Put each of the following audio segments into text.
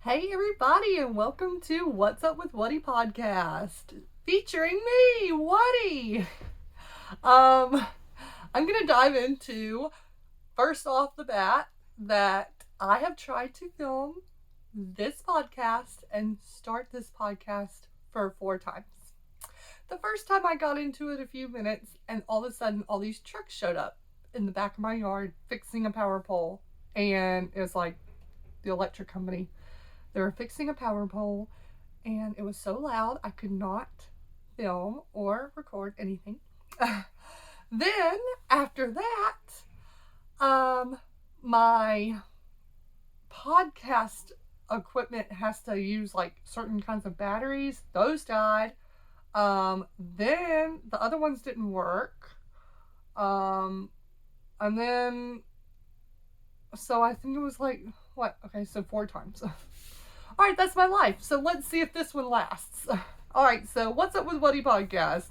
Hey everybody, and welcome to What's Up with Whatty podcast, featuring me, Whatty. I'm gonna dive into, first off the bat, that I have tried to film this podcast and start this podcast for 4 times. The first time I got into it a few minutes, and all of a sudden all these trucks showed up in the back of my yard fixing a power pole, and it was like the electric company. They were fixing a power pole, and it was so loud I could not film or record anything. Then, after that, my podcast equipment has to use like certain kinds of batteries. Those died. Then the other ones didn't work. And then, so I think it was like, what? Okay, so 4 times. All right, that's my life. So let's see if this one lasts. All right, so What's Up with Whatty podcast?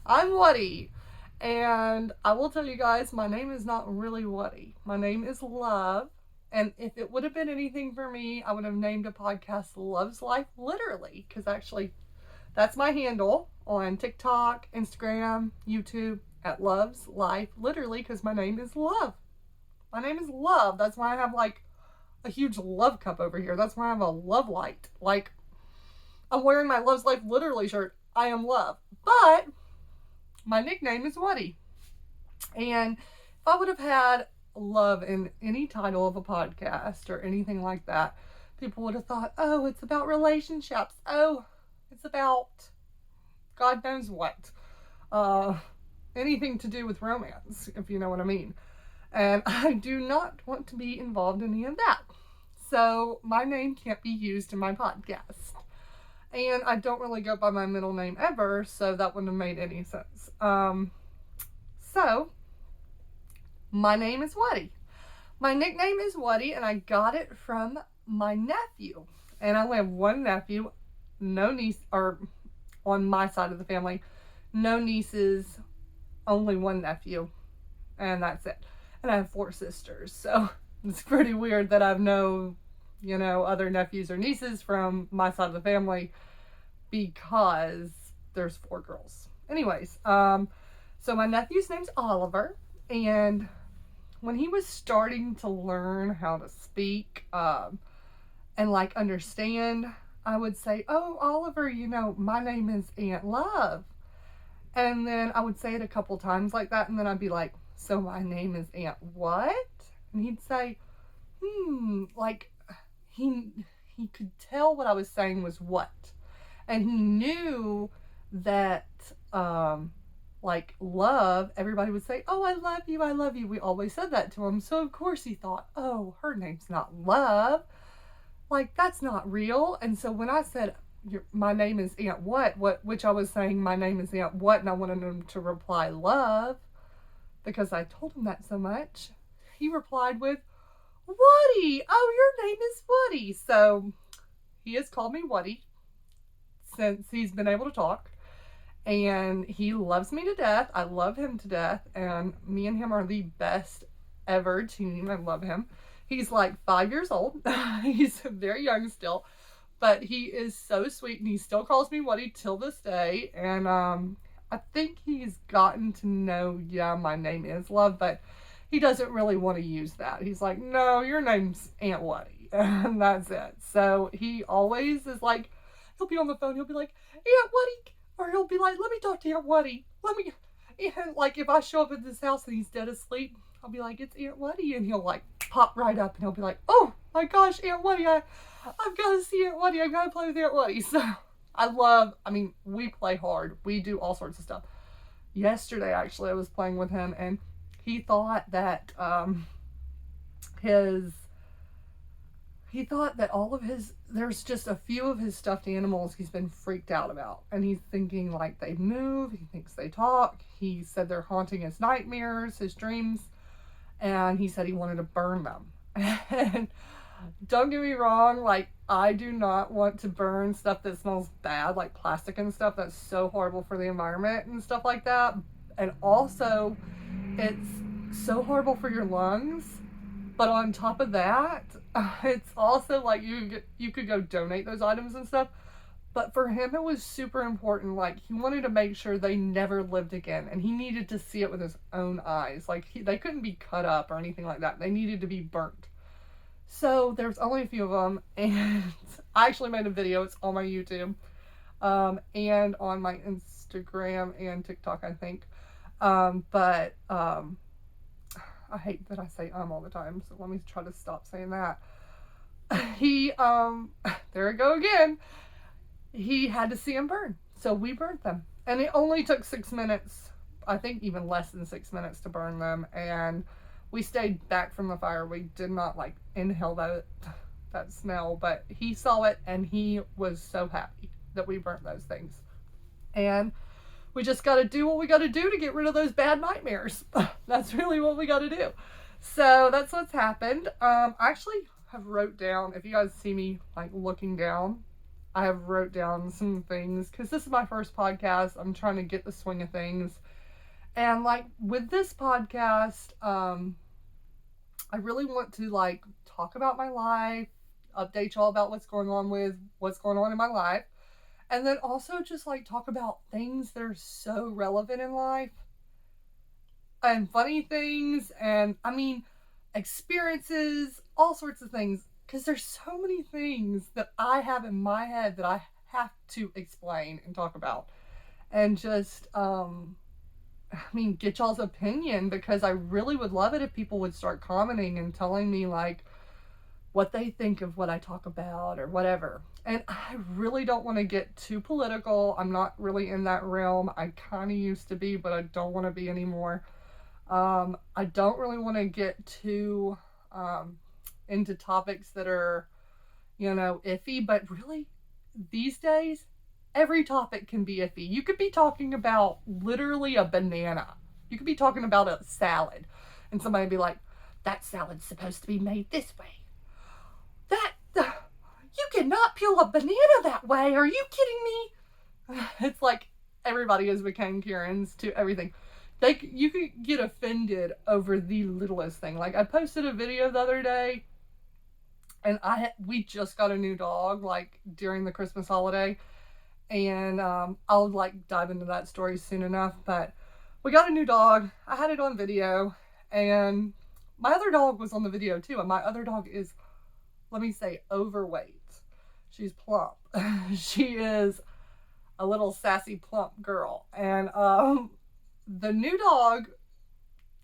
I'm Whatty, and I will tell you guys, my name is not really Whatty. My name is Love, and if it would have been anything for me, I would have named a podcast Love's Life Literally, because actually that's my handle on TikTok, Instagram, YouTube, at Love's Life Literally, because my name is Love. My name is Love. That's why I have like a huge love cup over here. That's why I have a love light. Like, I'm wearing my Love's Life Literally shirt. I am Love. But my nickname is Whatty. And if I would have had love in any title of a podcast or anything like that, people would have thought, oh, it's about relationships. Oh, it's about God knows what. Anything to do with romance, if you know what I mean. And I do not want to be involved in any of that. So my name can't be used in my podcast. And I don't really go by my middle name ever, so that wouldn't have made any sense. So my name is Whatty. My nickname is Whatty, and I got it from my nephew. And I only have one nephew, no niece, or on my side of the family, no nieces, only one nephew, and that's it. And I have 4 sisters, so it's pretty weird that I have no, other nephews or nieces from my side of the family because there's 4 girls. Anyways, so my nephew's name's Oliver, and when he was starting to learn how to speak and like understand, I would say, oh, Oliver, my name is Aunt Love. And then I would say it a couple times like that, and then I'd be like, so my name is Aunt what? And he'd say, like he could tell what I was saying was what. And he knew that, like love, everybody would say, oh, I love you, I love you. We always said that to him. So of course he thought, oh, her name's not Love. Like, that's not real. And so when I said, my name is Aunt what, which I was saying my name is Aunt what, and I wanted him to reply Love, because I told him that so much, he replied with, Whatty! Oh, your name is Whatty! So, he has called me Whatty since he's been able to talk, and he loves me to death. I love him to death, and me and him are the best ever team. I love him. He's like 5 years old. He's very young still, but he is so sweet, and he still calls me Whatty till this day, and I think he's gotten to know, my name is Love, but he doesn't really want to use that. He's like, no, your name's Aunt Whatty, and that's it. So he always is like, he'll be on the phone, he'll be like, Aunt Whatty, or he'll be like, let me talk to Aunt Whatty. And like if I show up at this house and he's dead asleep, I'll be like, it's Aunt Whatty, and he'll like pop right up, and he'll be like, oh my gosh, Aunt Whatty, I've got to see Aunt Whatty, I've got to play with Aunt Whatty. So we play hard. We do all sorts of stuff. Yesterday, actually, I was playing with him, and he thought that there's just a few of his stuffed animals he's been freaked out about. And he's thinking like they move, he thinks they talk. He said they're haunting his nightmares, his dreams, and he said he wanted to burn them. And don't get me wrong, like, I do not want to burn stuff that smells bad, like plastic and stuff. That's so horrible for the environment and stuff like that. And also, it's so horrible for your lungs. But on top of that, it's also like you could go donate those items and stuff. But for him, it was super important. Like, he wanted to make sure they never lived again. And he needed to see it with his own eyes. Like, they couldn't be cut up or anything like that. They needed to be burnt. So, there's only a few of them. And I actually made a video. It's on my YouTube. And on my Instagram and TikTok, I think. I hate that I say all the time. So, let me try to stop saying that. There I go again. He had to see them burn. So we burnt them. And it only took 6 minutes, I think even less than 6 minutes to burn them. And we stayed back from the fire. We did not like inhale that smell, but he saw it and he was so happy that we burnt those things. And we just got to do what we got to do to get rid of those bad nightmares. That's really what we got to do. So that's what's happened. I actually have wrote down, if you guys see me like looking down, I have wrote down some things because this is my first podcast. I'm trying to get the swing of things. And like with this podcast, I really want to like talk about my life, update y'all about what's going on in my life. And then also just like talk about things that are so relevant in life and funny things. And I mean, experiences, all sorts of things. Because there's so many things that I have in my head that I have to explain and talk about. And just, get y'all's opinion, because I really would love it if people would start commenting and telling me, like, what they think of what I talk about or whatever. And I really don't want to get too political. I'm not really in that realm. I kind of used to be, but I don't want to be anymore. I don't really want to get too... into topics that are, iffy, but really, these days, every topic can be iffy. You could be talking about literally a banana. You could be talking about a salad, and somebody would be like, that salad's supposed to be made this way. You cannot peel a banana that way. Are you kidding me? It's like everybody has become Karens to everything. You could get offended over the littlest thing. Like, I posted a video the other day, and we just got a new dog, like, during the Christmas holiday. And I'll, like, dive into that story soon enough. But we got a new dog. I had it on video. And my other dog was on the video, too. And my other dog is, let me say, overweight. She's plump. She is a little sassy, plump girl. And the new dog,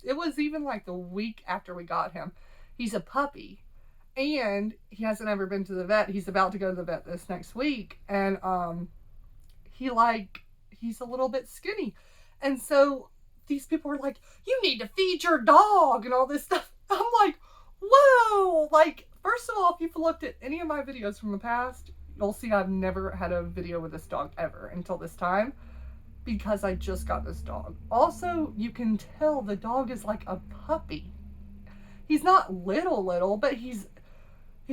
it was even, like, the week after we got him. He's a puppy. And he hasn't ever been to the vet. He's about to go to the vet this next week. And he's a little bit skinny. And so these people were like, you need to feed your dog and all this stuff. I'm like, whoa. Like, first of all, if you've looked at any of my videos from the past, you'll see I've never had a video with this dog ever until this time. Because I just got this dog. Also, you can tell the dog is like a puppy. He's not little, but he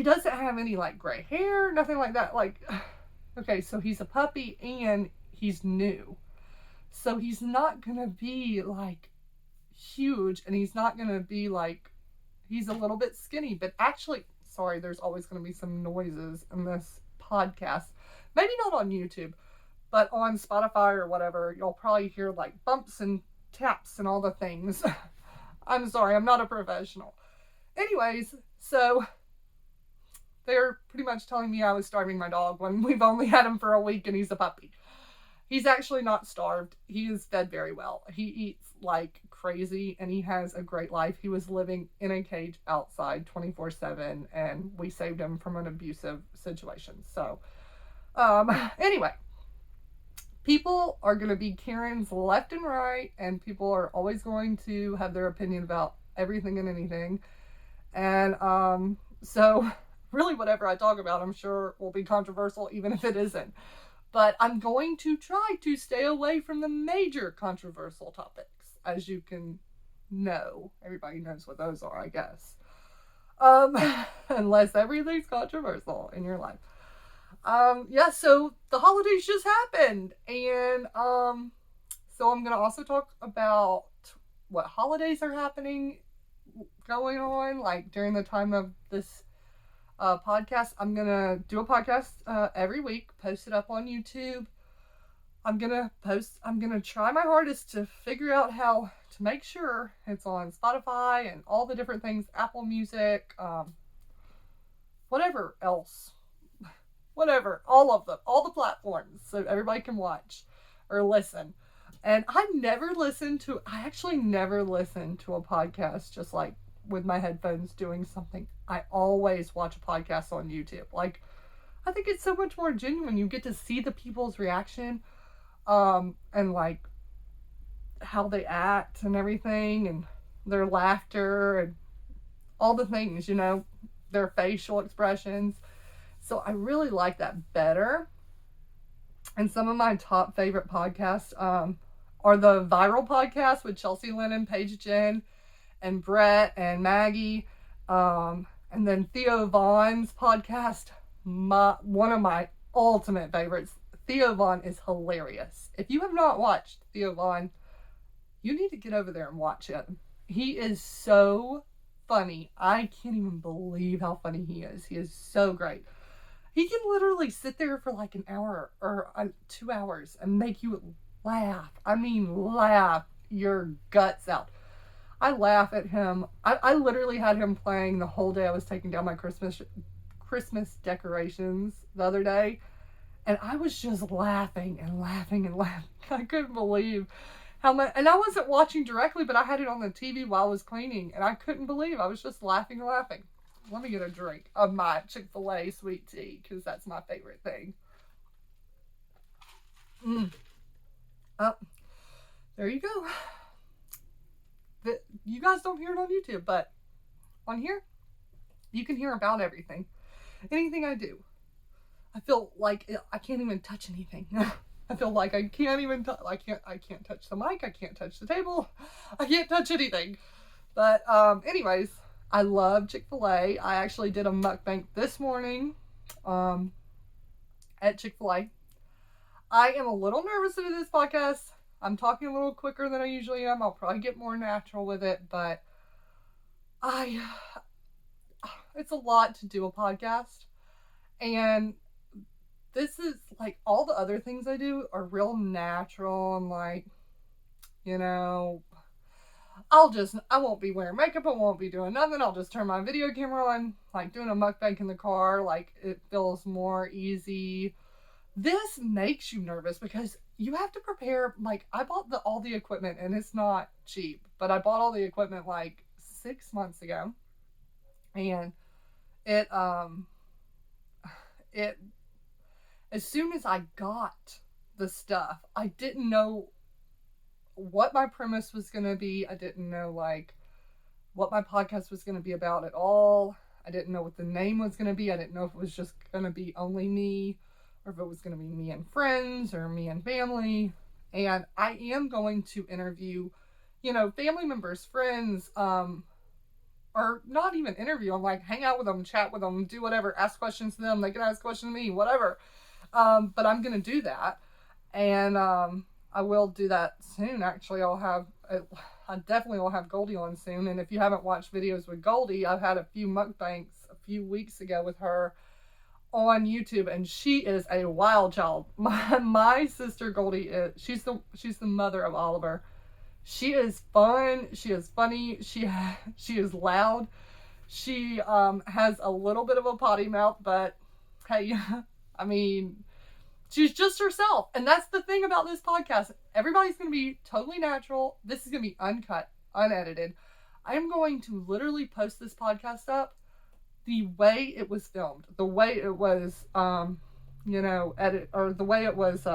doesn't have any like gray hair, nothing like that. Like, okay, so he's a puppy and he's new. So he's not gonna be like huge, and he's not gonna be like, he's a little bit skinny. But actually, sorry, there's always gonna be some noises in this podcast. Maybe not on YouTube, but on Spotify or whatever, you'll probably hear like bumps and taps and all the things. I'm sorry, I'm not a professional. Anyways, so they're pretty much telling me I was starving my dog when we've only had him for a week and he's a puppy. He's actually not starved. He is fed very well. He eats like crazy and he has a great life. He was living in a cage outside 24/7 and we saved him from an abusive situation. So, anyway, people are going to be Karens left and right, and people are always going to have their opinion about everything and anything. And so really whatever I talk about, I'm sure will be controversial, even if it isn't. But I'm going to try to stay away from the major controversial topics, as you can know. Everybody knows what those are, I guess. Unless everything's controversial in your life. Yeah, so the holidays just happened. And so I'm going to also talk about what holidays are happening going on, like during the time of this podcast. I'm going to do a podcast every week, post it up on YouTube. I'm going to try my hardest to figure out how to make sure it's on Spotify and all the different things, Apple Music, whatever else. Whatever, all of them, all the platforms, so everybody can watch or listen. And I actually never listened to a podcast just like with my headphones doing something. I always watch a podcast on YouTube. Like, I think it's so much more genuine. You get to see the people's reaction, and like how they act and everything, and their laughter and all the things, their facial expressions. So I really like that better. And some of my top favorite podcasts are the Viral podcasts with Chelsea Lennon, Paige Jen, and Brett and Maggie. And then Theo Vaughn's podcast, one of my ultimate favorites. Theo Vaughn is hilarious. If you have not watched Theo Vaughn, you need to get over there and watch it. He is so funny. I can't even believe how funny he is. He is so great. He can literally sit there for like an hour or 2 hours and make you laugh. I mean, laugh your guts out. I laugh at him. I literally had him playing the whole day I was taking down my Christmas decorations the other day. And I was just laughing and laughing and laughing. I couldn't believe how much. And I wasn't watching directly, but I had it on the TV while I was cleaning. And I couldn't believe. I was just laughing and laughing. Let me get a drink of my Chick-fil-A sweet tea, because that's my favorite thing. Oh, there you go. You guys don't hear it on YouTube, but on here, you can hear about everything. Anything I do. I feel like I can't even touch anything. I feel like I can't even I can't touch the mic. I can't touch the table. I can't touch anything. But anyways, I love Chick-fil-A. I actually did a mukbang this morning at Chick-fil-A. I am a little nervous to do this podcast. I'm talking a little quicker than I usually am. I'll probably get more natural with it, but it's a lot to do a podcast. And this is like all the other things I do are real natural and like, I won't be wearing makeup. I won't be doing nothing. I'll just turn my video camera on, like doing a mukbang in the car. Like, it feels more easy. This makes you nervous because you have to prepare. Like, I bought all the equipment, and it's not cheap, but I bought all the equipment like 6 months ago. And it as soon as I got the stuff, I didn't know what my premise was going to be. I didn't know like what my podcast was going to be about at all. I didn't know what the name was going to be. I didn't know if it was just going to be only me, or if it was going to be me and friends or me and family. And I am going to interview, family members, friends, or not even interview them, like hang out with them, chat with them, do whatever, ask questions to them. They can ask questions to me, whatever. But I'm going to do that. And I will do that soon. Actually, I definitely will have Goldie on soon. And if you haven't watched videos with Goldie, I've had a few mukbangs a few weeks ago with her on YouTube, and she is a wild child. My sister Goldie she's the mother of Oliver. She is fun. She is funny. She is loud. She has a little bit of a potty mouth, but hey, I mean, she's just herself. And that's the thing about this podcast. Everybody's going to be totally natural. This is going to be uncut, unedited. I am going to literally post this podcast up the way it was filmed, the way it was, edit, or the way it was,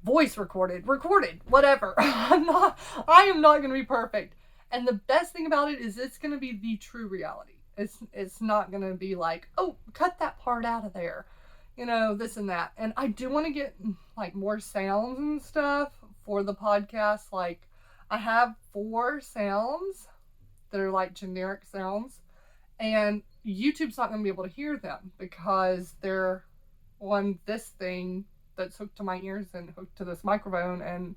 voice recorded, whatever. I am not going to be perfect. And the best thing about it is it's going to be the true reality. It's not going to be like, oh, cut that part out of there. This and that. And I do want to get like more sounds and stuff for the podcast. Like, I have 4 sounds that are like generic sounds, and YouTube's not going to be able to hear them because they're on this thing that's hooked to my ears and hooked to this microphone, and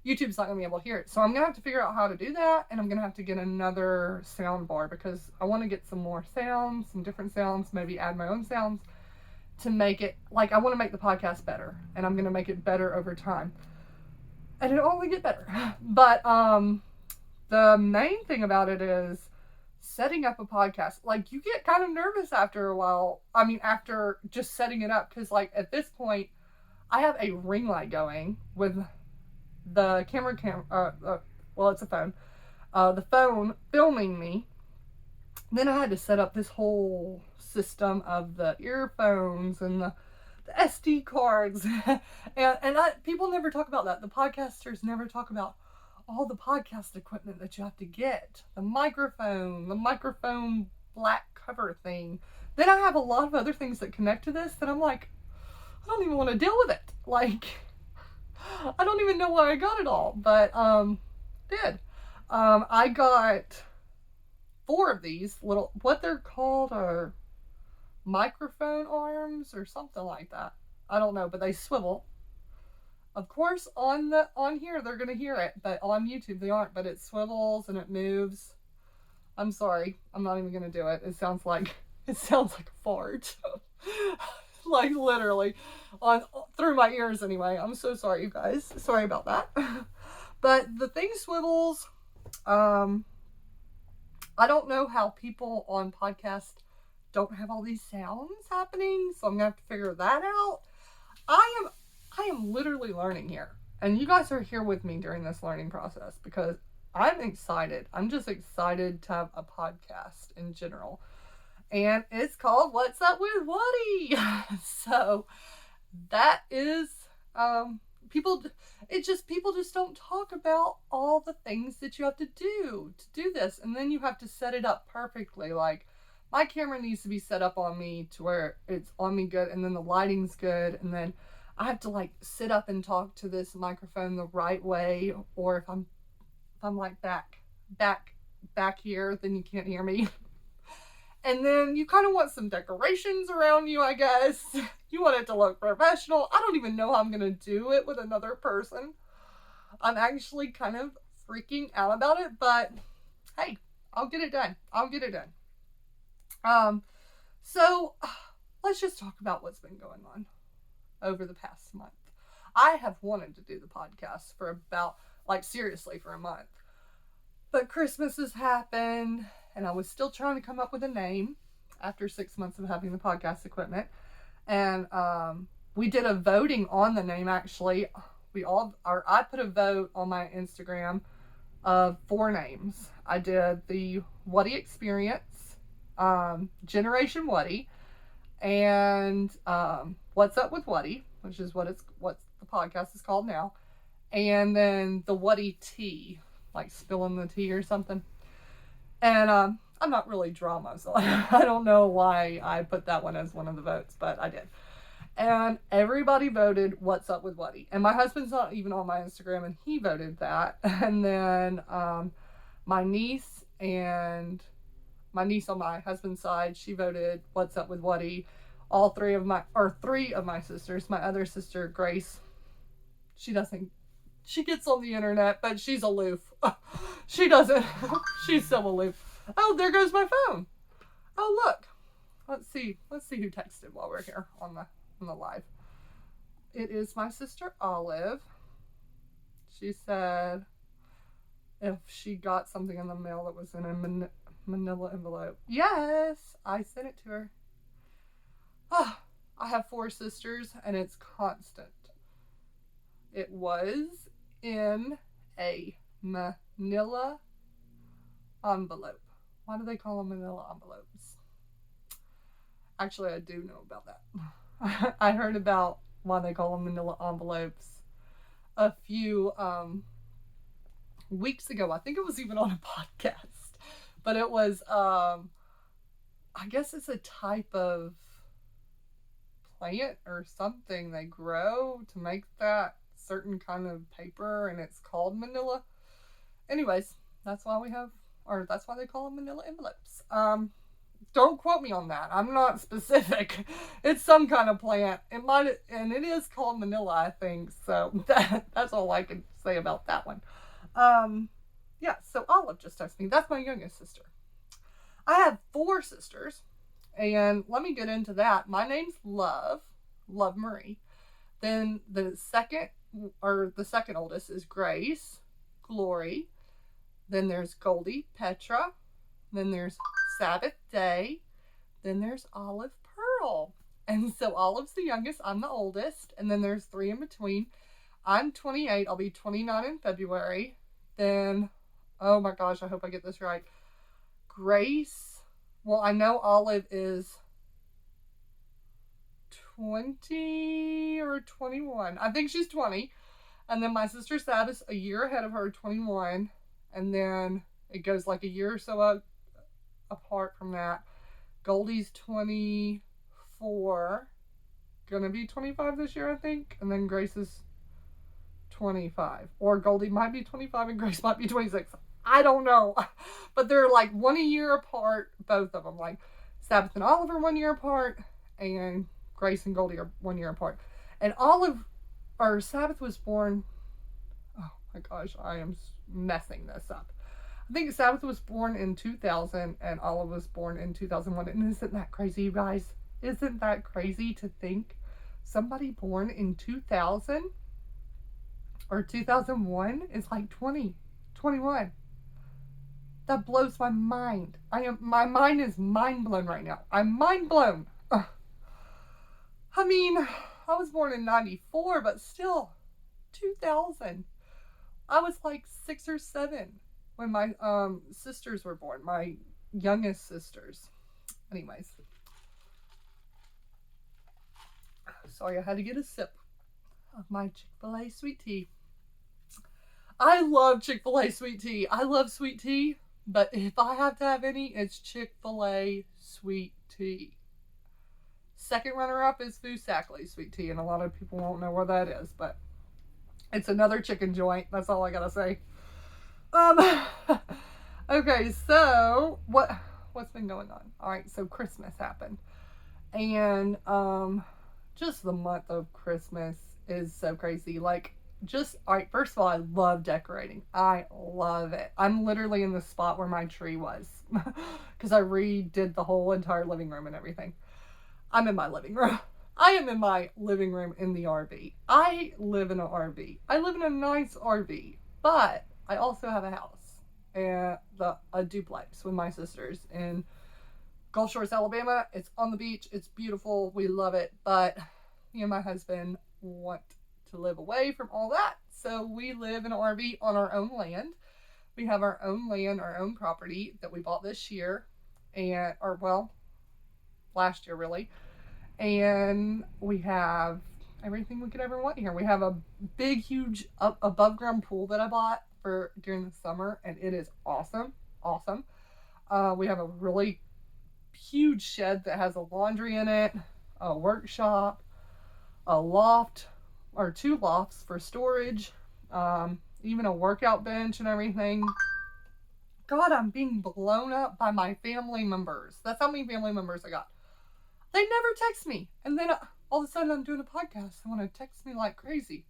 YouTube's not going to be able to hear it. So I'm going to have to figure out how to do that, and I'm going to have to get another sound bar because I want to get some more sounds, some different sounds, maybe add my own sounds to make it, like, I want to make the podcast better, and I'm going to make it better over time. And it'll only get better. But the main thing about it is setting up a podcast. Like, you get kind of nervous after a while. I mean, after just setting it up, because, like, at this point, I have a ring light going with the well, it's a phone. The phone filming me. Then I had to set up this whole system of the earphones and the SD cards. and people never talk about that. The podcasters never talk about all the podcast equipment that you have to get. The microphone black cover thing. Then I have a lot of other things that connect to this that I'm like, I don't even want to deal with it. Like, I don't even know why I got it all, but did. I got 4 of these little, what they're called are microphone arms or something like that. I don't know, but they swivel. Of course, on here they're gonna hear it, but on YouTube they aren't. But it swivels and it moves. I'm sorry, I'm not even gonna do it. It sounds like a fart. Like, literally through my ears anyway. I'm so sorry, you guys. Sorry about that. But the thing swivels. I don't know how people on podcasts don't have all these sounds happening, so I'm gonna have to figure that out. I am literally learning here, and you guys are here with me during this learning process because I'm excited. I'm just excited to have a podcast in general. And it's called What's Up with Whatty. So that is, people just don't talk about all the things that you have to do this. And then you have to set it up perfectly. Like, my camera needs to be set up on me to where it's on me good, and then the lighting's good, and then I have to, like, sit up and talk to this microphone the right way, or if I'm like back here, then you can't hear me. And then you kind of want some decorations around you, I guess. You want it to look professional. I don't even know how I'm going to do it with another person. I'm actually kind of freaking out about it, but hey, I'll get it done. So let's just talk about what's been going on over the past month. I have wanted to do the podcast for about, like, seriously, for a month. But Christmas has happened, and I was still trying to come up with a name after 6 months of having the podcast equipment. And we did a voting on the name, actually. I put a vote on my Instagram of 4 names. I did the Whatty Experience, Generation Whatty, and What's Up with Whatty, which is what the podcast is called now, and then the Whatty Tea, like spilling the tea or something. And I'm not really drama, so I don't know why I put that one as one of the votes, but I did. And everybody voted What's Up with Whatty. And my husband's not even on my Instagram, and he voted that. And then my niece on my husband's side, she voted What's Up with Whatty. Three of my sisters, my other sister, Grace, she gets on the internet, but she's aloof. She's so aloof. Oh, there goes my phone. Oh, look. Let's see who texted while we're here on the live. It is my sister Olive. She said if she got something in the mail that was in a manila envelope. Yes, I sent it to her. I have 4 sisters, and it's constant. It was in a manila envelope. Why do they call them manila envelopes? Actually, I do know about that. I heard about why they call them manila envelopes a few weeks ago. I think it was even on a podcast. But it was, I guess it's a type of plant or something they grow to make that certain kind of paper, and it's called manila. Anyways, that's why they call them manila envelopes. Don't quote me on that. I'm not specific. It's some kind of plant. It might, and it is called Manila, I think. So that's all I can say about that one. Yeah. So Olive just texted me. That's my youngest sister. I have 4 sisters, and let me get into that. My name's Love, Love Marie. Then the second oldest is Grace, Glory. Then there's Goldie, Petra. Then there's Sabbath Day. Then there's Olive, Pearl. And so Olive's the youngest, I'm the oldest. And then there's 3 in between. I'm 28. I'll be 29 in February. Then, oh my gosh, I hope I get this right. Grace. Well, I know Olive is 20 or 21. I think she's 20. And then my sister Sabbath's a year ahead of her, 21. And then it goes like a year or so apart from that. Goldie's 24. Gonna be 25 this year, I think. And then Grace is 25. Or Goldie might be 25 and Grace might be 26. I don't know. But they're like 1 year apart, both of them. Like Sabbath and Olive are 1 year apart. And Grace and Goldie are 1 year apart. And Sabbath was born, oh my gosh, I am messing this up. I think Sabbath was born in 2000 and Olive was born in 2001. And isn't that crazy, you guys? Isn't that crazy to think somebody born in 2000 or 2001 is like 20, 21? That blows my mind. My mind is mind blown right now. I'm mind blown. I mean, I was born in 94, but still, 2000. I was like 6 or 7 when my sisters were born, my youngest sisters. Anyways. Sorry, I had to get a sip of my Chick-fil-A sweet tea. I love Chick-fil-A sweet tea. I love sweet tea, but if I have to have any, it's Chick-fil-A sweet tea. Second runner-up is Fusackley sweet tea, and a lot of people won't know where that is, but it's another chicken joint. That's all I gotta say. Okay, so what's been going on? All right, so Christmas happened, and just the month of Christmas is so crazy. Like, all right, first of all, I love decorating. I love it. I'm literally in the spot where my tree was because I redid the whole entire living room and everything. I'm in my living room. I am in my living room in the RV. I live in an RV. I live in a nice RV, but I also have a house and a duplex with my sisters in Gulf Shores, Alabama. It's on the beach. It's beautiful. We love it. But me and my husband want to live away from all that. So we live in an RV on our own land. We have our own land, our own property that we bought this year last year really. And we have everything we could ever want here. We have a big, huge above ground pool that I bought during the summer, and it is awesome. Awesome. We have a really huge shed that has a laundry in it, a workshop, a loft, or 2 lofts for storage, even a workout bench and everything. God, I'm being blown up by my family members. That's how many family members I got. They never text me. And then all of a sudden I'm doing a podcast. They want to text me like crazy.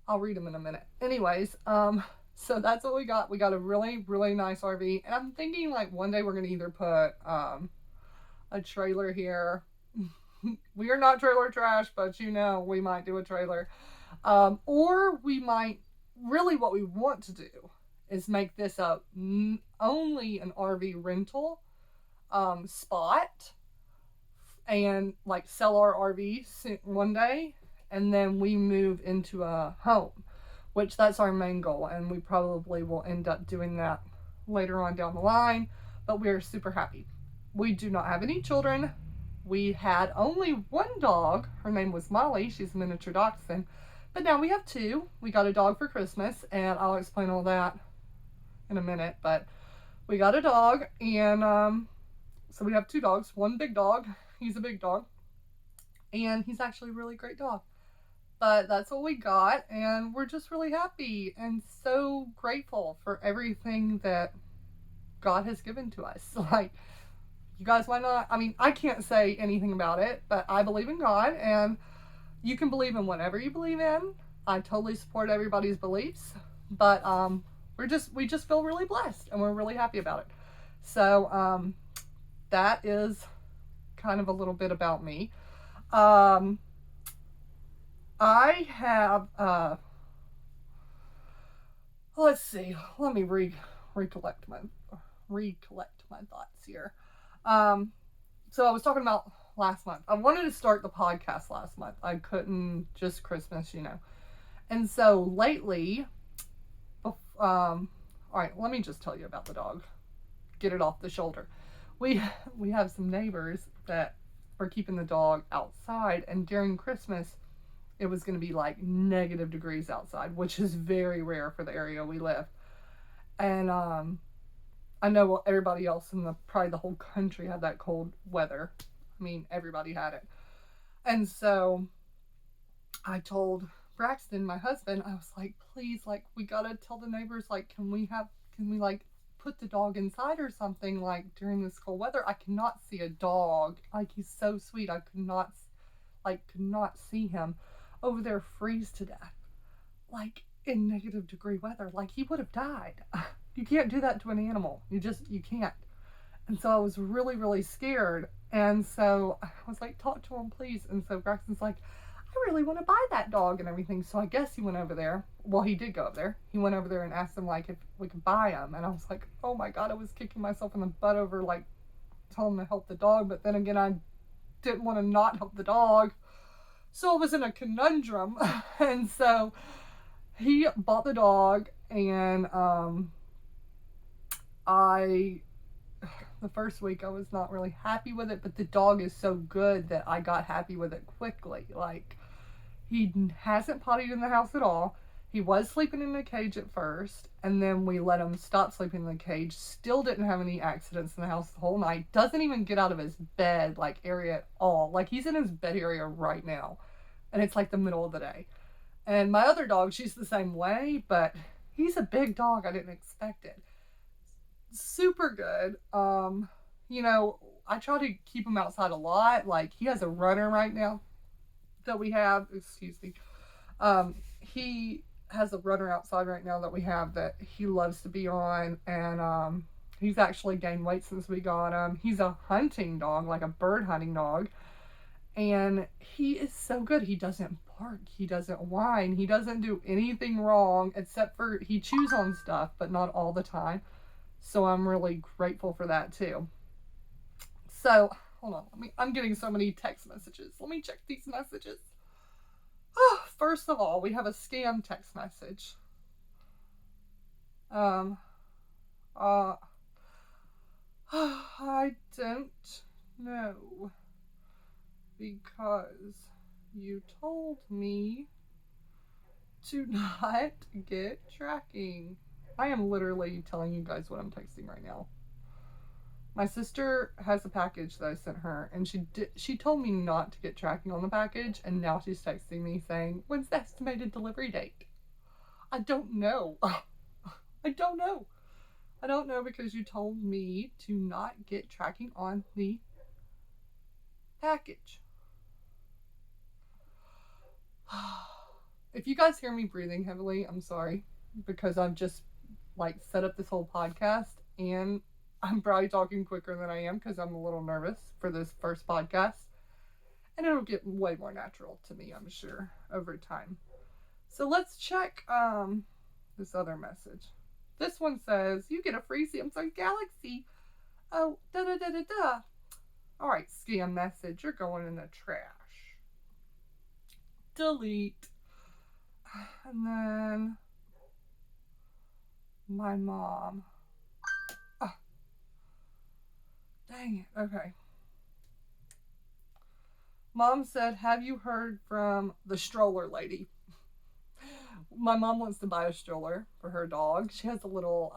I'll read them in a minute. Anyways, so that's what we got. We got a really, really nice RV. And I'm thinking like one day we're going to either put a trailer here. We are not trailer trash, but we might do a trailer. Or we might, really what we want to do is make this only an RV rental spot. And like sell our RV one day, and then we move into a home, which that's our main goal, and we probably will end up doing that later on down the line. But we are super happy. We do not have any children. We had only 1 dog. Her name was Molly. She's a miniature dachshund. But now we have 2. We got a dog for Christmas, and I'll explain all that in a minute. But we got a dog, and so we have 2 dogs. 1 big dog. He's a big dog, and he's actually a really great dog. But that's what we got, and we're just really happy and so grateful for everything that God has given to us. Like, You guys might not, I mean, I can't say anything about it, but I believe in God, and you can believe in whatever you believe in. I totally support everybody's beliefs, but we just feel really blessed, and we're really happy about it. So that is kind of a little bit about me. I have let's see. Let me recollect my thoughts here. So I was talking about last month. I wanted to start the podcast last month. I couldn't, just Christmas, you know. And so lately, all right, let me just tell you about the dog. Get it off the shoulder. We have some neighbors that are keeping the dog outside, and during Christmas, it was going to be like negative degrees outside, which is very rare for the area we live. And I know everybody else in probably the whole country had that cold weather. I mean, everybody had it. And so I told Braxton, my husband, I was like, please, like, we gotta tell the neighbors, like, can we like put the dog inside or something, like, during this cold weather? I cannot see a dog. Like, he's so sweet. I could not see him over there freeze to death, like, in negative degree weather. Like, he would have died. You can't do that to an animal. You can't. And so I was really, really scared. And so I was like, talk to him, please. And so Braxton's like, I really want to buy that dog and everything. So I guess he went over there. Well, he did go up there. He went over there and asked him, like, if we could buy him. And I was like, oh my God, I was kicking myself in the butt over, like, telling him to help the dog. But then again, I didn't want to not help the dog. So I was in a conundrum. And so he bought the dog, and the first week I was not really happy with it, but the dog is so good that I got happy with it quickly. Like, he hasn't pottied in the house at all. He was sleeping in the cage at first, and then we let him stop sleeping in the cage. Still didn't have any accidents in the house the whole night. Doesn't even get out of his bed, like, area at all. Like, he's in his bed area right now, and it's like the middle of the day. And my other dog, she's the same way, but he's a big dog. I didn't expect it. Super good. You know, I try to keep him outside a lot. Like, he has a runner right now that we have. Excuse me. He has a runner outside right now that we have that he loves to be on, and he's actually gained weight since we got him. He's a hunting dog, like a bird hunting dog, and he is so good. He doesn't bark, he doesn't whine, he doesn't do anything wrong, except for he chews on stuff, but not all the time. So I'm really grateful for that too. So hold on, I'm getting so many text messages. Let me check these messages. First of all, we have a scam text message. I don't know, because you told me to not get tracking. I am literally telling you guys what I'm texting right now. My sister has a package that I sent her, and she told me not to get tracking on the package, and now she's texting me saying, when's the estimated delivery date? I don't know. I don't know. I don't know, because you told me to not get tracking on the package. If you guys hear me breathing heavily, I'm sorry, because I've just, like, set up this whole podcast, and I'm probably talking quicker than I am because I'm a little nervous for this first podcast. And it'll get way more natural to me, I'm sure, over time. So let's check this other message. This one says, you get a free Samsung Galaxy. Oh, da-da-da-da-da. All right, scam message. You're going in the trash. Delete. And then my mom. Dang it. Okay. Mom said, have you heard from the stroller lady? My mom wants to buy a stroller for her dog. She has a little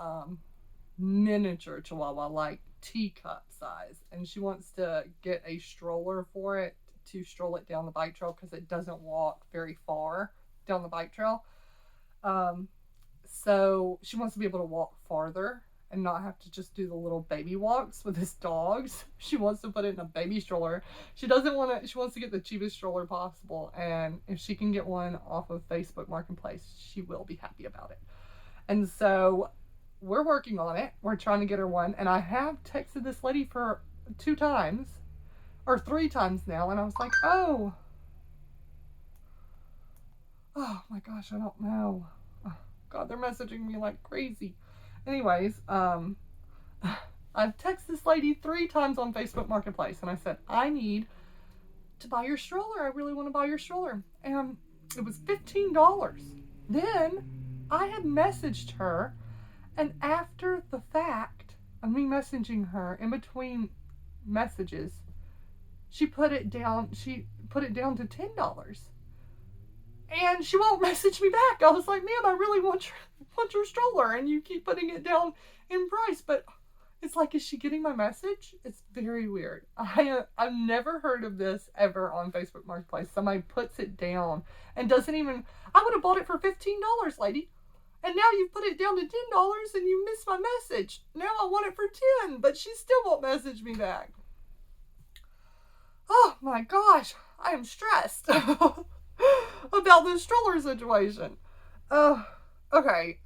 miniature chihuahua, like teacup size, and she wants to get a stroller for it to stroll it down the bike trail because it doesn't walk very far down the bike trail. So she wants to be able to walk farther and not have to just do the little baby walks with his dogs. She wants to put it in a baby stroller. She wants to get the cheapest stroller possible. And if she can get one off of Facebook Marketplace, she will be happy about it. And so we're working on it. We're trying to get her one. And I have texted this lady for 2 times or 3 times now. And I was like, oh my gosh, I don't know. Oh, God, they're messaging me like crazy. Anyways, I've texted this lady 3 times on Facebook Marketplace, and I said, I need to buy your stroller. I really want to buy your stroller. And it was $15. Then I had messaged her, and after the fact of me messaging her, in between messages, she put it down to $10. And she won't message me back. I was like, ma'am, I really want your stroller, and you keep putting it down in price. But it's like, is she getting my message? It's very weird. I've never heard of this ever on Facebook Marketplace. Somebody puts it down and doesn't even, I would have bought it for $15, lady. And now you've put it down to $10 and you missed my message. Now I want it for $10, but she still won't message me back. Oh my gosh, I am stressed about this stroller situation. Okay,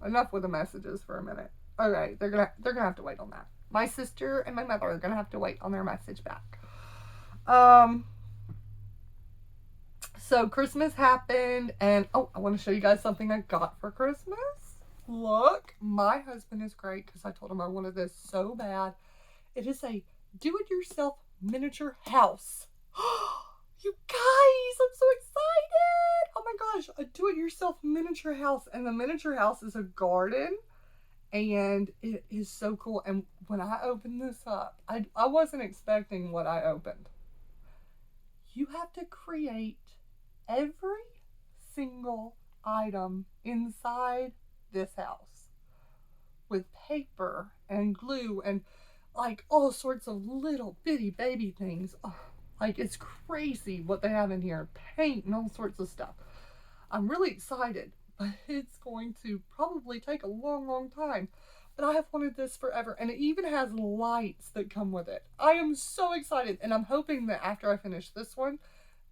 enough with the messages for a minute. Okay, they're gonna have to wait on that. My sister and my mother are gonna have to wait on their message back. So Christmas happened, and I want to show you guys something I got for Christmas. Look, my husband is great because I told him I wanted this so bad. It is a do-it-yourself miniature house. You guys, I'm so excited. Oh my gosh, a do-it-yourself miniature house. And the miniature house is a garden. And it is so cool. And when I opened this up, I wasn't expecting what I opened. You have to create every single item inside this house with paper and glue and like all sorts of little bitty baby things. Oh, like, it's crazy what they have in here. Paint and all sorts of stuff. I'm really excited, but it's going to probably take a long, long time. But I have wanted this forever, and it even has lights that come with it. I am so excited, and I'm hoping that after I finish this one,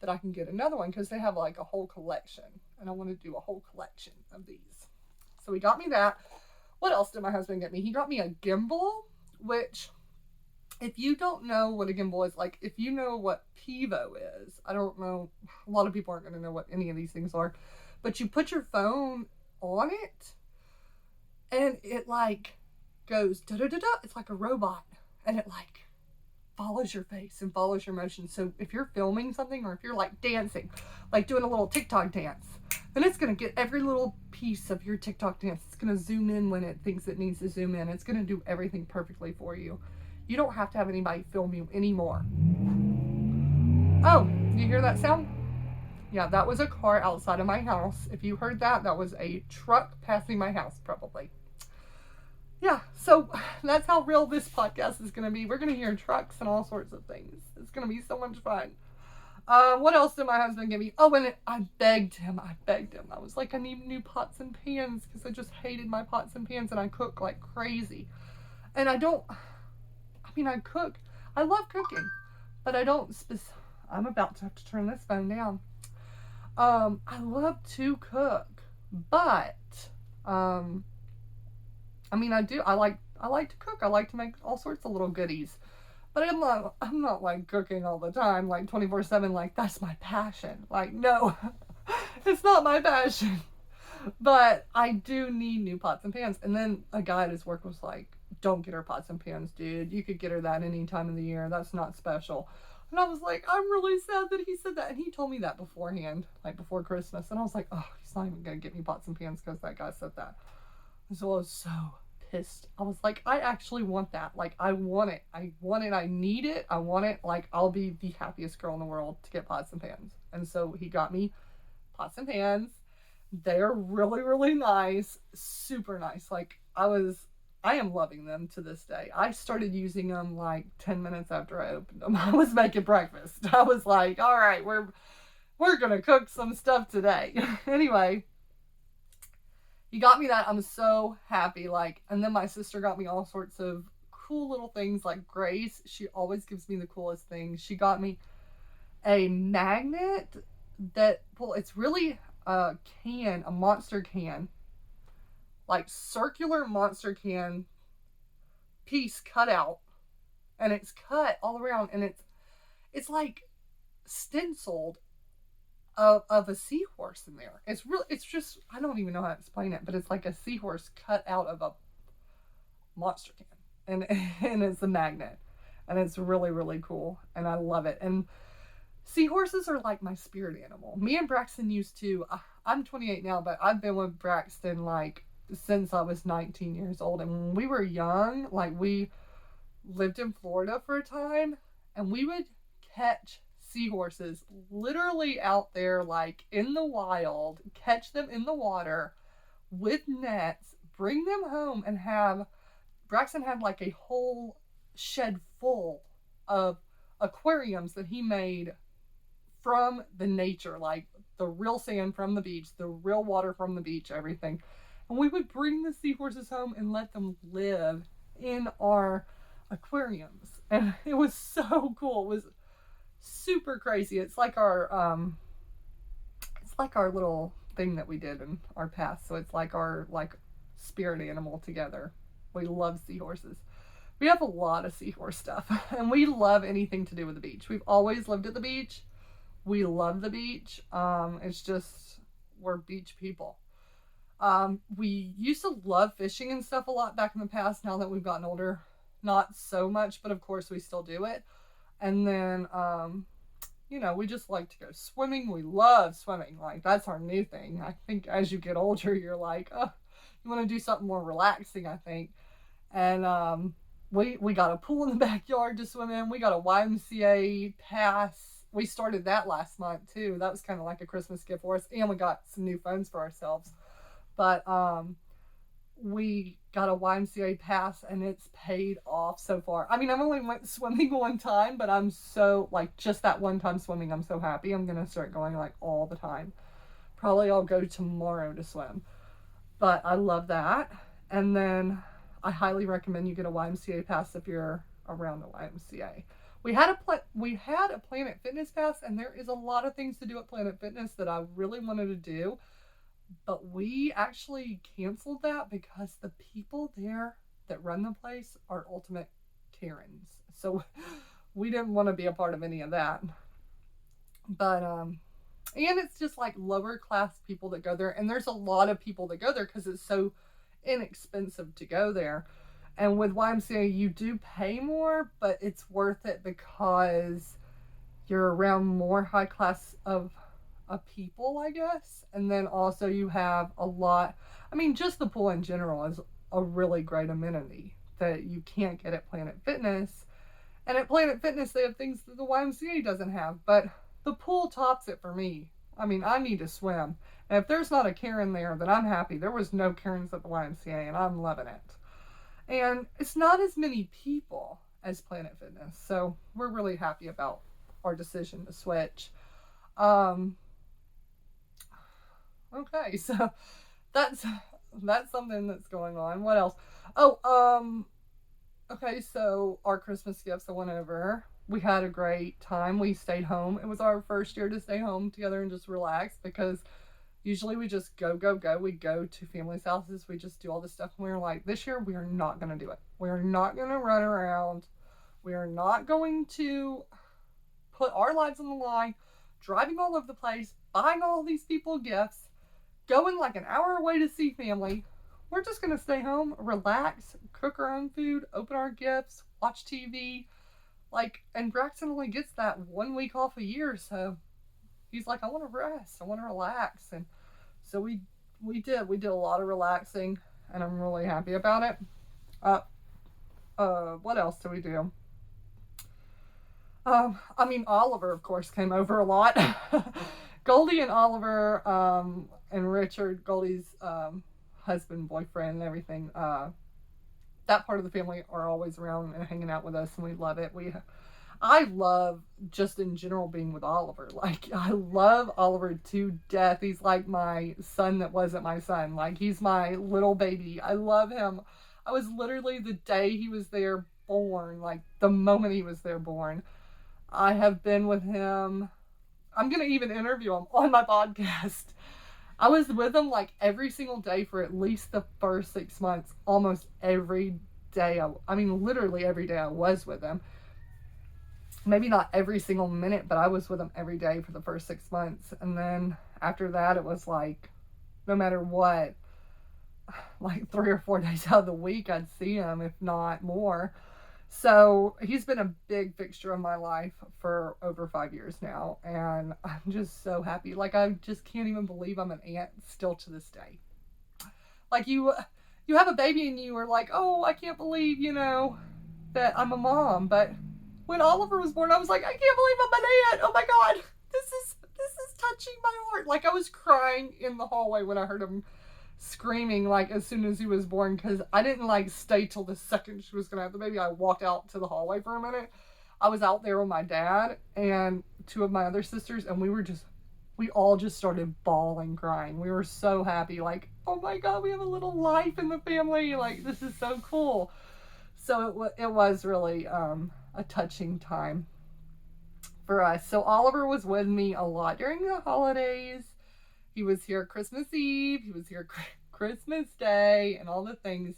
that I can get another one, because they have like a whole collection, and I want to do a whole collection of these. So he got me that. What else did my husband get me? He got me a gimbal, which, if you don't know what a gimbal is, like, if you know what Pivo is, I don't know, a lot of people aren't going to know what any of these things are, but you put your phone on it, and it, like, goes da-da-da-da, it's like a robot, and it, like, follows your face and follows your motion. So if you're filming something, or if you're, like, dancing, like doing a little TikTok dance, then it's going to get every little piece of your TikTok dance. It's going to zoom in when it thinks it needs to zoom in. It's going to do everything perfectly for you. You don't have to have anybody film you anymore. Oh, you hear that sound? Yeah, that was a car outside of my house. If you heard that, that was a truck passing my house, probably. Yeah, so that's how real this podcast is going to be. We're going to hear trucks and all sorts of things. It's going to be so much fun. What else did my husband give me? Oh, and I begged him. I was like, I need new pots and pans, because I just hated my pots and pans, and I cook like crazy. And I cook. I love cooking, but I don't I'm about to have to turn this phone down. I love to cook, but, I do. I like to cook. I like to make all sorts of little goodies, but I'm not like cooking all the time, like 24/7, like that's my passion. Like, no, it's not my passion, but I do need new pots and pans. And then a guy at his work was like, don't get her pots and pans, dude. You could get her that any time of the year. That's not special. And I was like, I'm really sad that he said that. And he told me that beforehand, like before Christmas. And I was like, oh, he's not even going to get me pots and pans because that guy said that. And so I was so pissed. I was like, I actually want that. Like, I want it. I need it. I want it. Like, I'll be the happiest girl in the world to get pots and pans. And so he got me pots and pans. They're really, really nice. Super nice. Like, I am loving them to this day. I started using them like 10 minutes after I opened them. I was making breakfast. I was like, all right, we're going to cook some stuff today. Anyway, he got me that. I'm so happy. Like, and then my sister got me all sorts of cool little things. Like Grace, she always gives me the coolest things. She got me a magnet that, well, it's really a monster can, like circular monster can piece cut out, and it's cut all around, and it's like stenciled of a seahorse in there. It's just, I don't even know how to explain it, but it's like a seahorse cut out of a monster can, and it's a magnet, and it's really, really cool, and I love it. And seahorses are like my spirit animal. Me and Braxton used to, I'm 28 now, but I've been with Braxton like since I was 19 years old. And when we were young, like we lived in Florida for a time, and we would catch seahorses literally out there, like in the wild, catch them in the water with nets, bring them home, and Braxton had like a whole shed full of aquariums that he made from the nature, like the real sand from the beach, the real water from the beach, everything. And we would bring the seahorses home and let them live in our aquariums. And it was so cool. It was super crazy. It's like our little thing that we did in our past. So it's like our spirit animal together. We love seahorses. We have a lot of seahorse stuff, and we love anything to do with the beach. We've always lived at the beach. We love the beach. It's just, we're beach people. We used to love fishing and stuff a lot back in the past. Now that we've gotten older, not so much, but of course we still do it. And then, we just like to go swimming. We love swimming. Like, that's our new thing. I think as you get older, you're like, oh, you want to do something more relaxing, I think. And, we got a pool in the backyard to swim in. We got a YMCA pass. We started that last month too. That was kind of like a Christmas gift for us. And we got some new phones for ourselves. But we got a YMCA pass, and it's paid off so far. I mean, I've only went swimming one time, but I'm so, like, just that one time swimming, I'm so happy. I'm going to start going, like, all the time. Probably I'll go tomorrow to swim. But I love that. And then I highly recommend you get a YMCA pass if you're around the YMCA. We had a Planet Fitness pass, and there is a lot of things to do at Planet Fitness that I really wanted to do. But we actually canceled that because the people there that run the place are ultimate Karens. So we didn't want to be a part of any of that. But, and it's just like lower class people that go there. And there's a lot of people that go there because it's so inexpensive to go there. And with YMCA, you do pay more, but it's worth it because you're around more high class of people, I guess. And then also you have a lot, I mean, just the pool in general is a really great amenity that you can't get at Planet Fitness. And at Planet Fitness, they have things that the YMCA doesn't have, but the pool tops it for me. I mean, I need to swim. And if there's not a Karen there, then I'm happy. There was no Karens at the YMCA, and I'm loving it. And it's not as many people as Planet Fitness, so we're really happy about our decision to switch. Okay, so that's something that's going on. What else? Okay, so our Christmas gifts I went over. We had a great time. We stayed home. It was our first year to stay home together and just relax, because usually we just go. We go to families' houses. We just do all this stuff. And we were like, this year we are not going to do it. We are not going to run around. We are not going to put our lives on the line, driving all over the place, buying all these people gifts, going like an hour away to see family. We're just going to stay home, relax, cook our own food, open our gifts, watch TV. And Braxton only gets that 1 week off a year, so he's like, I want to rest, I want to relax. And so we did a lot of relaxing, and I'm really happy about it. What else did we do? Oliver, of course, came over a lot. Goldie and Oliver, and Richard, Goldie's husband, boyfriend, and everything, that part of the family are always around and hanging out with us, and we love it. I love just in general being with Oliver. Like, I love Oliver to death. He's like my son that wasn't my son. Like, he's my little baby. I love him. I was literally the day he was there born, like the moment he was there born. I have been with him. I'm going to even interview him on my podcast. I was with him like every single day for at least the first 6 months, almost every day. I mean, literally every day I was with him. Maybe not every single minute, but I was with him every day for the first 6 months. And then after that, it was like, no matter what, like 3 or 4 days out of the week, I'd see him, if not more. So he's been a big fixture of my life for over 5 years now. And I'm just so happy. Like, I just can't even believe I'm an aunt still to this day. Like, you have a baby and you are like, oh, I can't believe, that I'm a mom. But when Oliver was born, I was like, I can't believe I'm an aunt. Oh my God, this is touching my heart. Like, I was crying in the hallway when I heard him screaming, like, as soon as he was born, because I didn't like stay till the second she was gonna have the baby. I walked out to the hallway for a minute. I was out there with my dad and two of my other sisters, and we all just started bawling, crying. We were so happy, like, oh my God, we have a little life in the family. Like, this is so cool. So it was really a touching time for us. So Oliver was with me a lot during the holidays. He was here Christmas Eve. He was here Christmas Day and all the things.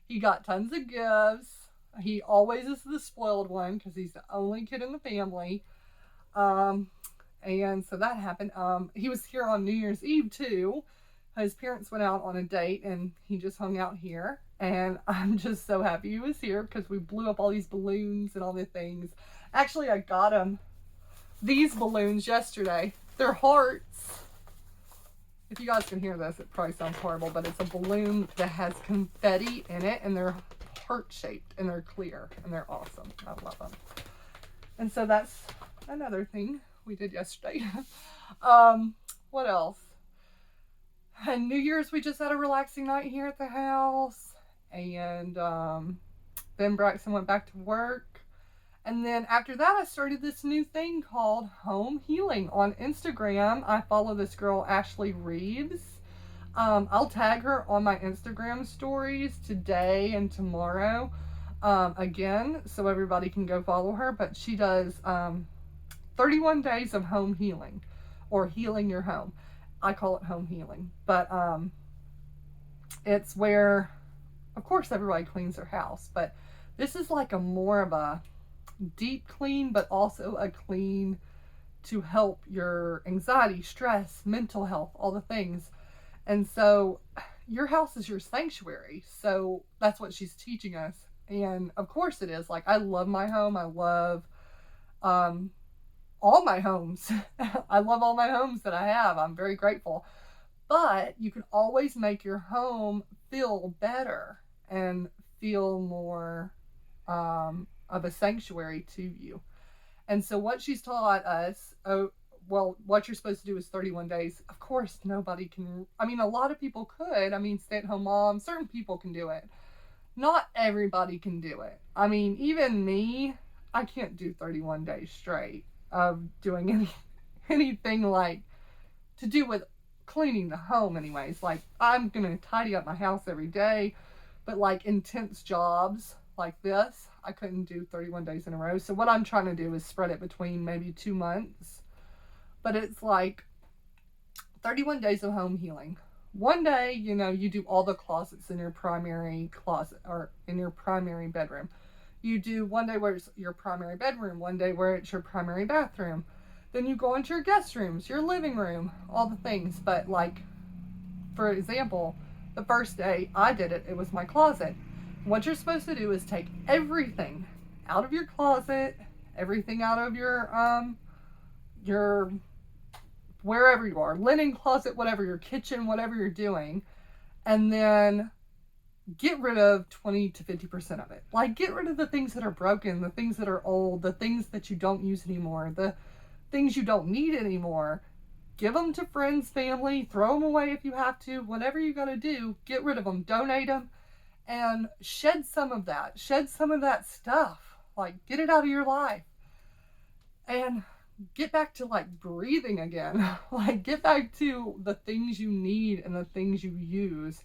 He got tons of gifts. He always is the spoiled one because he's the only kid in the family. And so that happened. He was here on New Year's Eve too. His parents went out on a date and he just hung out here. And I'm just so happy he was here because we blew up all these balloons and all the things. Actually, I got him these balloons yesterday. They're hearts. If you guys can hear this, it probably sounds horrible, but it's a balloon that has confetti in it, and they're heart-shaped, and they're clear, and they're awesome. I love them. And so that's another thing we did yesterday. What else? And New Year's, we just had a relaxing night here at the house, and then Braxton went back to work. And then after that, I started this new thing called home healing on Instagram. I follow this girl, Ashley Reeves. I'll tag her on my Instagram stories today and tomorrow again, so everybody can go follow her. But she does 31 days of home healing, or healing your home. I call it home healing. But it's where, of course, everybody cleans their house. But this is like a more of a deep clean, but also a clean to help your anxiety, stress, mental health, all the things. And so your house is your sanctuary. So that's what she's teaching us. And of course it is. Like, I love my home. I love all my homes. I love all my homes that I have. I'm very grateful. But you can always make your home feel better and feel more of a sanctuary to you. And so what she's taught us, what you're supposed to do is 31 days. Of course, nobody can, a lot of people could. Stay-at-home moms, certain people can do it. Not everybody can do it. Even me, I can't do 31 days straight of doing anything like to do with cleaning the home anyways. Like, I'm going to tidy up my house every day, but like intense jobs like this, I couldn't do 31 days in a row. So what I'm trying to do is spread it between maybe 2 months. But it's like 31 days of home healing. One day, you do all the closets in your primary closet or in your primary bedroom. You do one day where it's your primary bedroom, one day where it's your primary bathroom. Then you go into your guest rooms, your living room, all the things. But like, for example, the first day I did it, it was my closet. What you're supposed to do is take everything out of your closet, everything out of your wherever you are, linen closet, whatever, your kitchen, whatever you're doing, and then get rid of 20 to 50% of it. Like, get rid of the things that are broken, the things that are old, the things that you don't use anymore, the things you don't need anymore. Give them to friends, family, throw them away if you have to, whatever you got to do, get rid of them, donate them. And shed some of that stuff. Like, get it out of your life. and get back to like breathing again. Like get back to the things you need and the things you use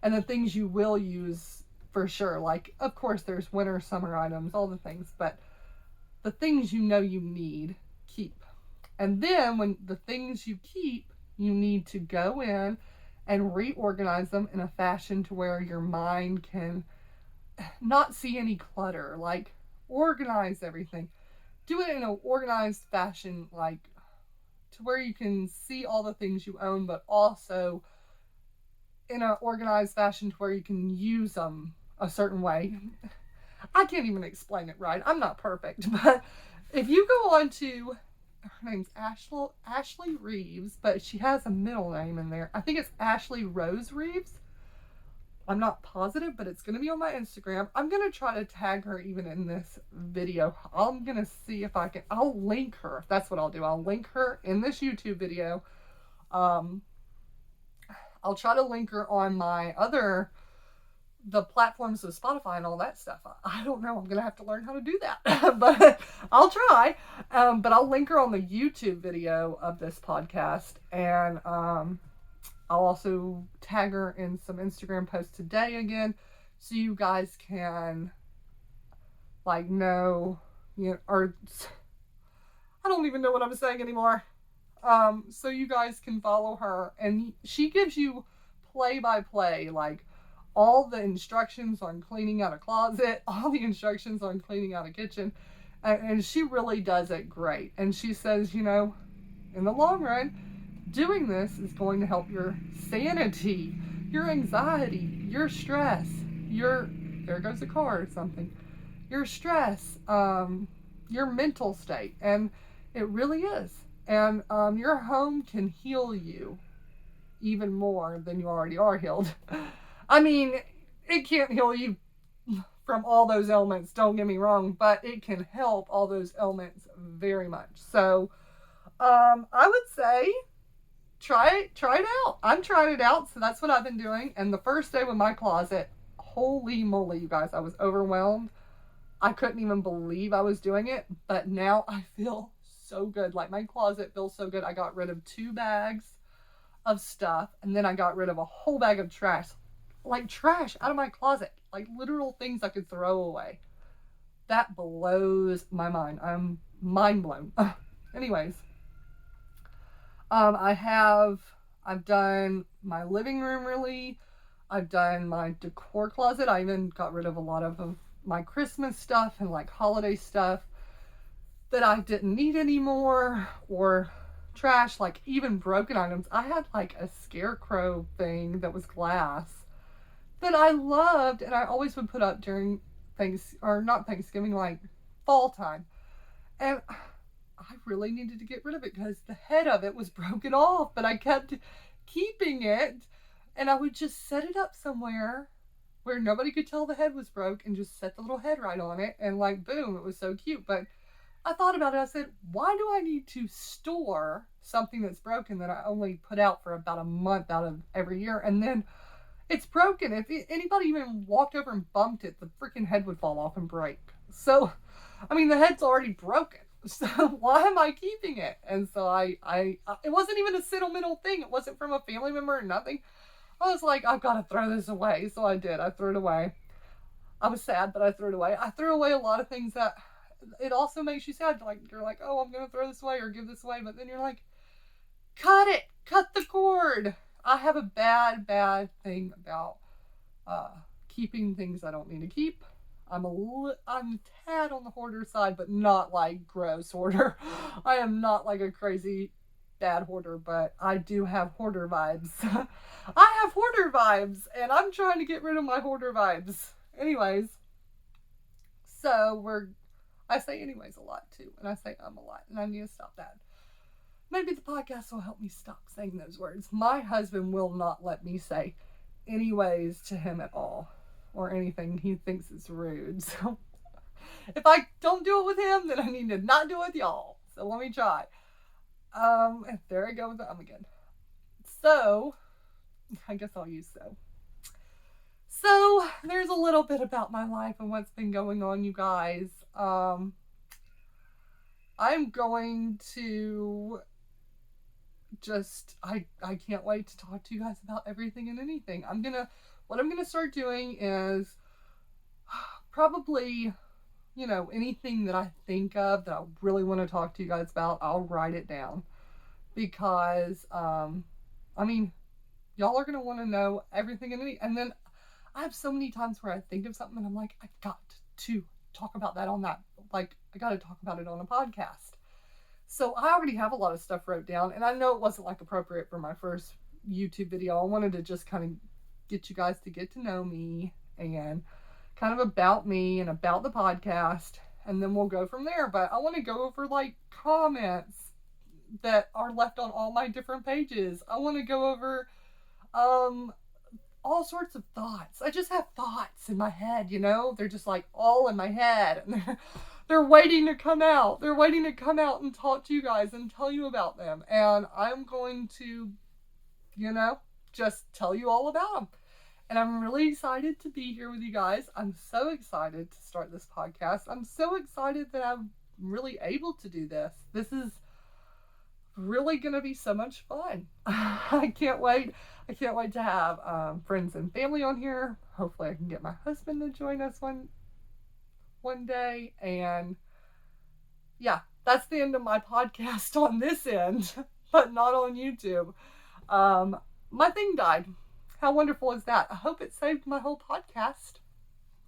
and the things you will use for sure. Like, of course, there's winter, summer items, all the things, but the things you know you need, keep. And then when the things you keep, you need to go in and reorganize them in a fashion to where your mind can not see any clutter. Like, organize everything. Do it in an organized fashion, like to where you can see all the things you own, but also in an organized fashion to where you can use them a certain way. I can't even explain it right. I'm not perfect, but if you go on to, her name's Ashley Reeves, but she has a middle name in there. I think it's Ashley Rose Reeves. I'm not positive, but it's going to be on my Instagram. I'm going to try to tag her even in this video. I'm going to see if I can, I'll link her. That's what I'll do. I'll link her in this YouTube video. I'll try to link her on my the platforms of Spotify and all that stuff. I don't know. I'm going to have to learn how to do that, but I'll try. But I'll link her on the YouTube video of this podcast. And, I'll also tag her in some Instagram posts today again, so you guys can, like, know, you know, or I don't even know what I'm saying anymore. So you guys can follow her, and she gives you play-by-play, like, all the instructions on cleaning out a closet, all the instructions on cleaning out a kitchen, and she really does it great. And she says, you know, in the long run, doing this is going to help your sanity, your anxiety, your stress, there goes a car or something, your stress, your mental state. And it really is. And your home can heal you even more than you already are healed. I mean, it can't heal you from all those ailments, don't get me wrong, but it can help all those ailments very much. So I would say try it out. I'm trying it out, so that's what I've been doing. And the first day with my closet, holy moly, you guys, I was overwhelmed. I couldn't even believe I was doing it, but now I feel so good. Like, my closet feels so good. I got rid of 2 bags of stuff, and then I got rid of a whole bag of trash. Like, trash out of my closet. Like, literal things I could throw away. That blows my mind. I'm mind blown. Anyways. I've done my living room really. I've done my decor closet. I even got rid of a lot of my Christmas stuff and like holiday stuff that I didn't need anymore, or trash, like even broken items. I had like a scarecrow thing that was glass that I loved, and I always would put up during not Thanksgiving, like fall time. And I really needed to get rid of it because the head of it was broken off, but I kept keeping it, and I would just set it up somewhere where nobody could tell the head was broke and just set the little head right on it, and like, boom, it was so cute. But I thought about it. I said, why do I need to store something that's broken that I only put out for about a month out of every year, and then it's broken? If anybody even walked over and bumped it, the freaking head would fall off and break. So, I mean, the head's already broken. So why am I keeping it? And so I it wasn't even a sentimental thing. It wasn't from a family member or nothing. I was like, I've got to throw this away. So I did. I threw it away. I was sad, but I threw it away. I threw away a lot of things that it also makes you sad. Like, you're like, oh, I'm going to throw this away or give this away. But then you're like, cut it. Cut the cord. I have a bad thing about keeping things I don't need to keep. I'm tad on the hoarder side, but not like gross hoarder. I am not like a crazy bad hoarder, but I do have hoarder vibes. I have hoarder vibes, and I'm trying to get rid of my hoarder vibes. Anyways, so I say anyways a lot too, and I say a lot, and I need to stop that. Maybe the podcast will help me stop saying those words. My husband will not let me say anyways to him at all, or anything. He thinks it's rude. So if I don't do it with him, then I need to not do it with y'all. So let me try. There I go with the again. So I guess I'll use so. So there's a little bit about my life and what's been going on, you guys. I'm going to just, I can't wait to talk to you guys about everything and anything. What I'm gonna start doing is probably, anything that I think of that I really want to talk to you guys about, I'll write it down. Because, y'all are gonna want to know everything and then I have so many times where I think of something and I'm like, I got to talk about that on that. Like, I got to talk about it on a podcast. So I already have a lot of stuff wrote down, and I know it wasn't like appropriate for my first YouTube video. I wanted to just kind of get you guys to get to know me and kind of about me and about the podcast, and then we'll go from there. But I want to go over like comments that are left on all my different pages. I want to go over all sorts of thoughts. I just have thoughts in my head, they're just like all in my head, and they're waiting to come out. They're waiting to come out and talk to you guys and tell you about them. And I'm going to, just tell you all about them. And I'm really excited to be here with you guys. I'm so excited to start this podcast. I'm so excited that I'm really able to do this. This is really going to be so much fun. I can't wait. I can't wait to have friends and family on here. Hopefully I can get my husband to join us one day. And yeah, that's the end of my podcast on this end, but not on YouTube. My thing died. How wonderful is that? I hope it saved my whole podcast.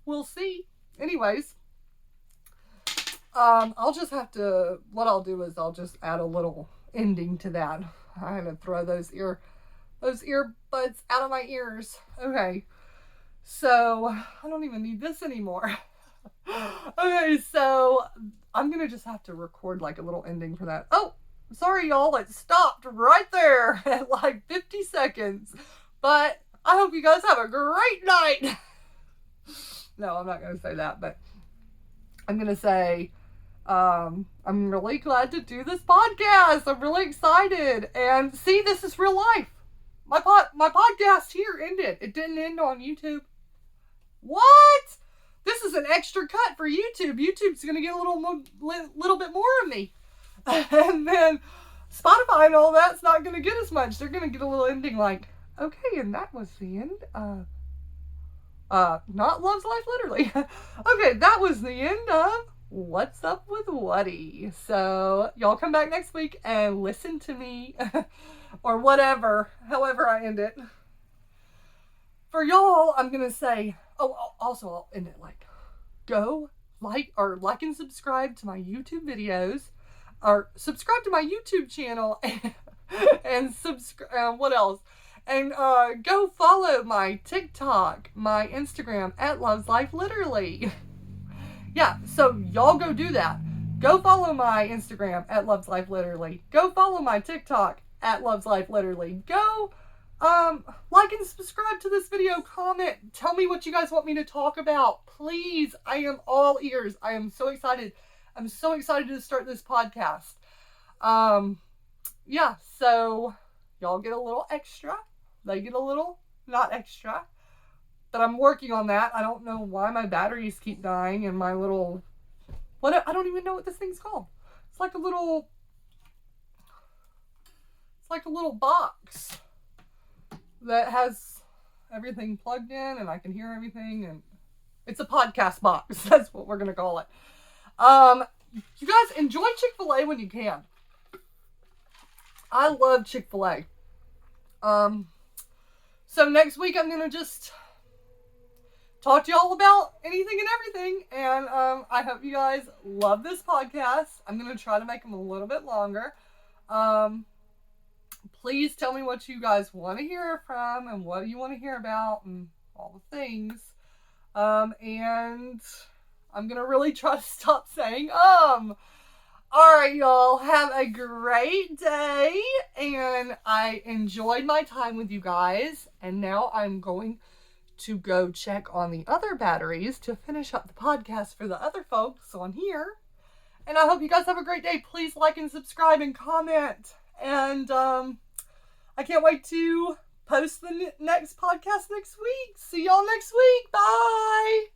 We'll see. Anyways, I'll just have to, what I'll do is I'll just add a little ending to that. I had to throw those earbuds out of my ears. Okay. So I don't even need this anymore. Okay, so I'm gonna just have to record like a little ending for that. Oh, sorry y'all, it stopped right there at like 50 seconds. But I hope you guys have a great night. No, I'm not gonna say that, but I'm gonna say I'm really glad to do this podcast. I'm really excited. And see, this is real life. My podcast here ended. It didn't end on YouTube. What? This is an extra cut for YouTube. YouTube's going to get a little bit more of me. And then Spotify and all that's not going to get as much. They're going to get a little ending like, okay, and that was the end. Not Love's Life, literally. Okay, that was the end of What's Up with Whatty. So y'all come back next week and listen to me or whatever, however I end it. For y'all, I'm going to say, also I'll end it like, go like and subscribe to my YouTube videos, or subscribe to my YouTube channel and subscribe, what else? And go follow my TikTok, my Instagram at Love's Life Literally. Yeah, so y'all go do that. Go follow my Instagram at Love's Life Literally. Go follow my TikTok at Love's Life Literally. Go like and subscribe to this video, comment, tell me what you guys want me to talk about. Please, I am all ears. I am so excited. I'm so excited to start this podcast. Yeah, so y'all get a little extra. They get a little not extra. But I'm working on that. I don't know why my batteries keep dying and my little, I don't even know what this thing's called. It's like a little box that has everything plugged in and I can hear everything, and it's a podcast box. That's what we're going to call it. You guys enjoy Chick-fil-A when you can. I love Chick-fil-A. So next week I'm going to just talk to y'all about anything and everything. And I hope you guys love this podcast. I'm going to try to make them a little bit longer. Please tell me what you guys want to hear from and what you want to hear about and all the things. And I'm going to really try to stop saying, Alright, y'all, have a great day. And I enjoyed my time with you guys. And now I'm going to go check on the other batteries to finish up the podcast for the other folks on here. And I hope you guys have a great day. Please like and subscribe and comment. And I can't wait to post the next podcast next week. See y'all next week. Bye.